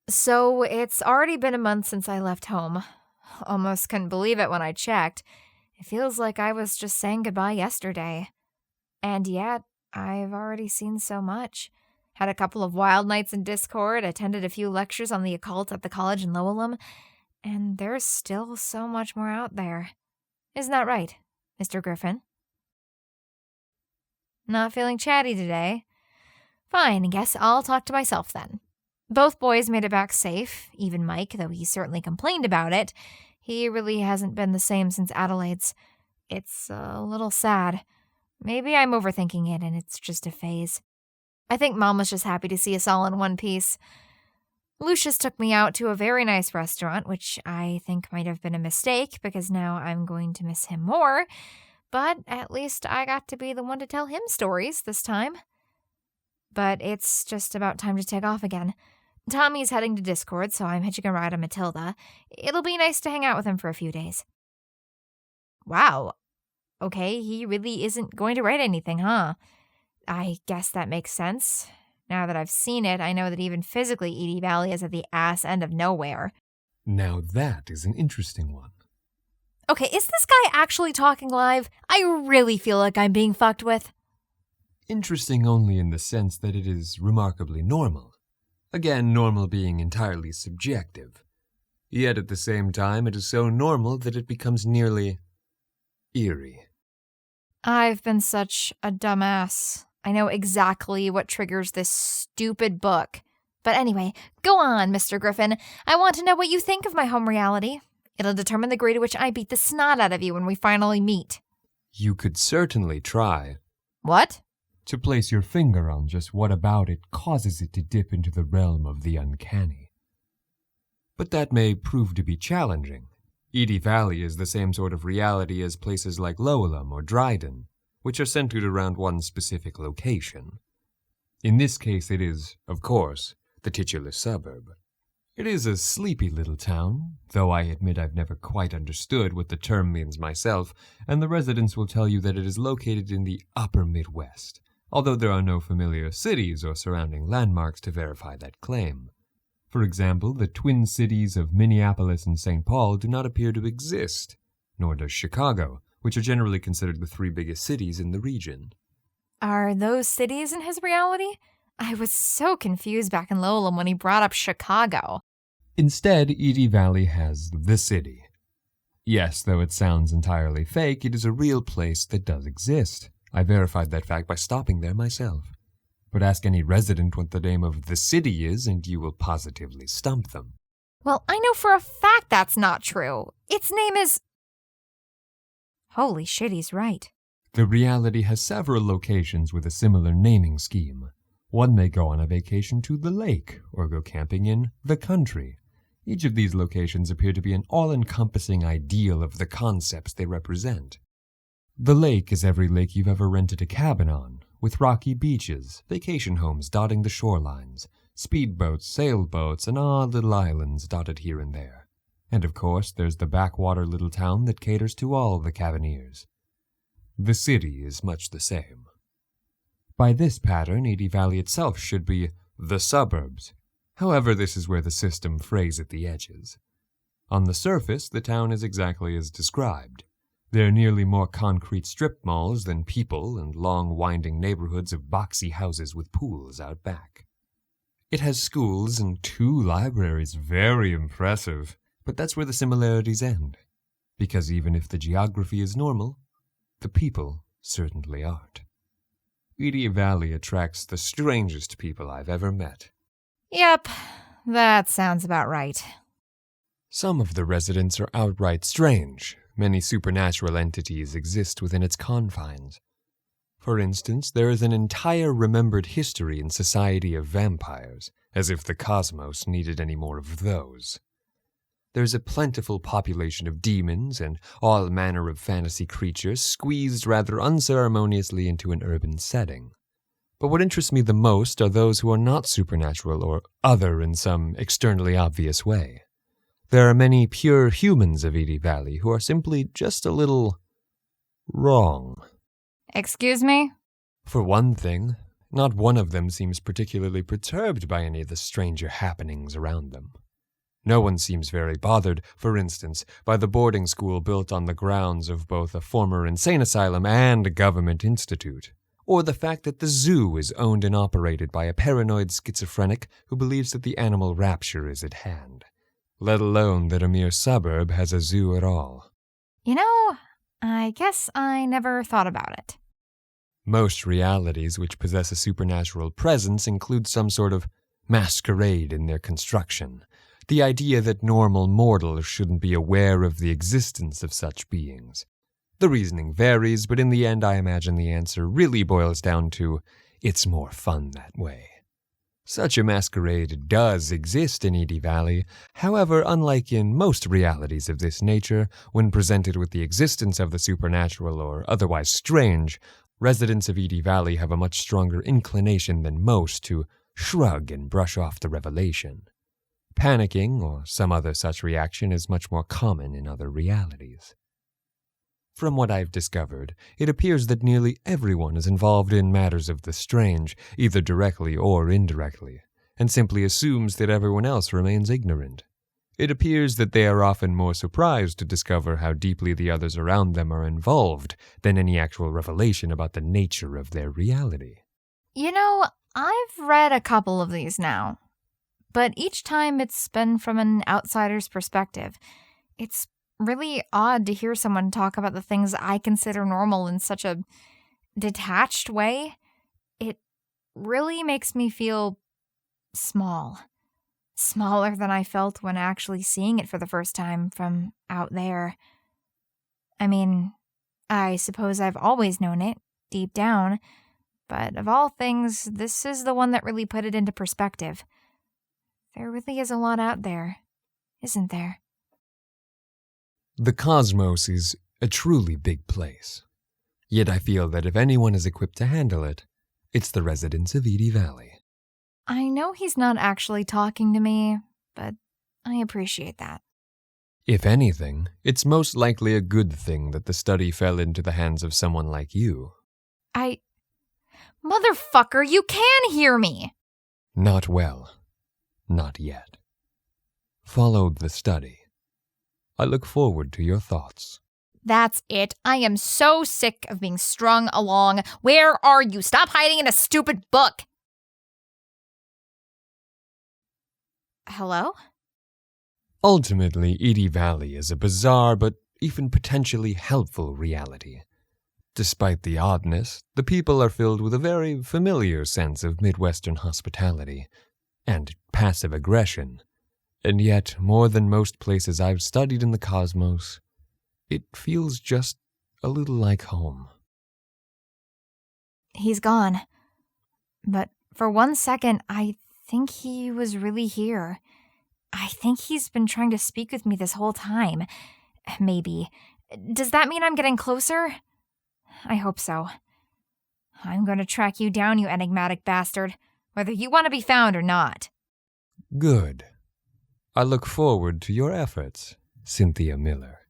So, it's already been a month since I left home. Almost couldn't believe it when I checked. It feels like I was just saying goodbye yesterday. And yet, I've already seen so much. Had a couple of wild nights in Discord, attended a few lectures on the occult at the college in Lowellham, and there's still so much more out there. Isn't that right, Mr. Griffin? Not feeling chatty today? Fine, I guess I'll talk to myself then. Both boys made it back safe, even Mike, though he certainly complained about it. He really hasn't been the same since Adelaide's. It's a little sad. Maybe I'm overthinking it and it's just a phase. I think Mom was just happy to see us all in one piece. Lucius took me out to a very nice restaurant, which I think might have been a mistake because now I'm going to miss him more, but at least I got to be the one to tell him stories this time. But it's just about time to take off again. Tommy's heading to Discord, so I'm hitching a ride on Matilda. It'll be nice to hang out with him for a few days. Wow. Okay, he really isn't going to write anything, huh? I guess that makes sense. Now that I've seen it, I know that even physically Edie Valley is at the ass end of nowhere. Now that is an interesting one. Okay, is this guy actually talking live? I really feel like I'm being fucked with. Interesting only in the sense that it is remarkably normal. Again, normal being entirely subjective. Yet at the same time, it is so normal that it becomes nearly eerie. I've been such a dumbass. I know exactly what triggers this stupid book. But anyway, go on, Mr. Griffin. I want to know what you think of my home reality. It'll determine the degree to which I beat the snot out of you when we finally meet. You could certainly try. What? To place your finger on just what about it causes it to dip into the realm of the uncanny. But that may prove to be challenging. Edie Valley is the same sort of reality as places like Lowellham or Dryden, which are centered around one specific location. In this case it is, of course, the titular suburb. It is a sleepy little town, though I admit I've never quite understood what the term means myself, and the residents will tell you that it is located in the upper Midwest, although there are no familiar cities or surrounding landmarks to verify that claim. For example, the twin cities of Minneapolis and St. Paul do not appear to exist, nor does Chicago, which are generally considered the three biggest cities in the region. Are those cities in his reality? I was so confused back in Lowellham when he brought up Chicago. Instead, Edie Valley has the city. Yes, though it sounds entirely fake, it is a real place that does exist. I verified that fact by stopping there myself. But ask any resident what the name of the city is, and you will positively stump them. Well, I know for a fact that's not true. Its name is... Holy shit, he's right. The reality has several locations with a similar naming scheme. One may go on a vacation to the lake, or go camping in the country. Each of these locations appear to be an all-encompassing ideal of the concepts they represent. The lake is every lake you've ever rented a cabin on, with rocky beaches, vacation homes dotting the shorelines, speedboats, sailboats, and odd little islands dotted here and there. And of course, there's the backwater little town that caters to all the Cavineers. The city is much the same. By this pattern, Edie Valley itself should be the suburbs. However, this is where the system frays at the edges. On the surface, the town is exactly as described. There are nearly more concrete strip malls than people and long winding neighborhoods of boxy houses with pools out back. It has schools and 2 libraries, very impressive, but that's where the similarities end. Because even if the geography is normal, the people certainly aren't. Edie Valley attracts the strangest people I've ever met. Yep, that sounds about right. Some of the residents are outright strange. Many supernatural entities exist within its confines. For instance, there is an entire remembered history in Society of Vampires, as if the cosmos needed any more of those. There's a plentiful population of demons and all manner of fantasy creatures squeezed rather unceremoniously into an urban setting. But what interests me the most are those who are not supernatural or other in some externally obvious way. There are many pure humans of Edie Valley who are simply just a little wrong. Excuse me? For one thing, Not one of them seems particularly perturbed by any of the stranger happenings around them. No one seems very bothered, for instance, by the boarding school built on the grounds of both a former insane asylum and a government institute, or the fact that the zoo is owned and operated by a paranoid schizophrenic who believes that the animal rapture is at hand, let alone that a mere suburb has a zoo at all. You know, I guess I never thought about it. Most realities which possess a supernatural presence include some sort of masquerade in their construction. The idea that normal mortals shouldn't be aware of the existence of such beings. The reasoning varies, but in the end I imagine the answer really boils down to, it's more fun that way. Such a masquerade does exist in Edie Valley. However, unlike in most realities of this nature, when presented with the existence of the supernatural or otherwise strange, residents of Edie Valley have a much stronger inclination than most to shrug and brush off the revelation. Panicking or some other such reaction is much more common in other realities. From what I've discovered, it appears that nearly everyone is involved in matters of the strange, either directly or indirectly, and simply assumes that everyone else remains ignorant. It appears that they are often more surprised to discover how deeply the others around them are involved than any actual revelation about the nature of their reality. You know, I've read a couple of these now, but each time it's been from an outsider's perspective. It's really odd to hear someone talk about the things I consider normal in such a detached way. It really makes me feel small. Smaller than I felt when actually seeing it for the first time from out there. I mean, I suppose I've always known it, deep down, but of all things, this is the one that really put it into perspective. There really is a lot out there, isn't there? The cosmos is a truly big place. Yet I feel that if anyone is equipped to handle it, it's the residents of Edie Valley. I know he's not actually talking to me, but I appreciate that. If anything, it's most likely a good thing that the study fell into the hands of someone like you. Motherfucker, you can hear me! Not well. Not yet. Follow the study. I look forward to your thoughts. That's it. I am so sick of being strung along. Where are you? Stop hiding in a stupid book! Hello? Ultimately, Edie Valley is a bizarre but even potentially helpful reality. Despite the oddness, the people are filled with a very familiar sense of Midwestern hospitality and passive aggression. And yet, more than most places I've studied in the cosmos, it feels just a little like home. He's gone. But for 1 second, I think he was really here. I think he's been trying to speak with me this whole time. Maybe. Does that mean I'm getting closer? I hope so. I'm going to track you down, you enigmatic bastard, whether you want to be found or not. Good. I look forward to your efforts, Cynthia Miller.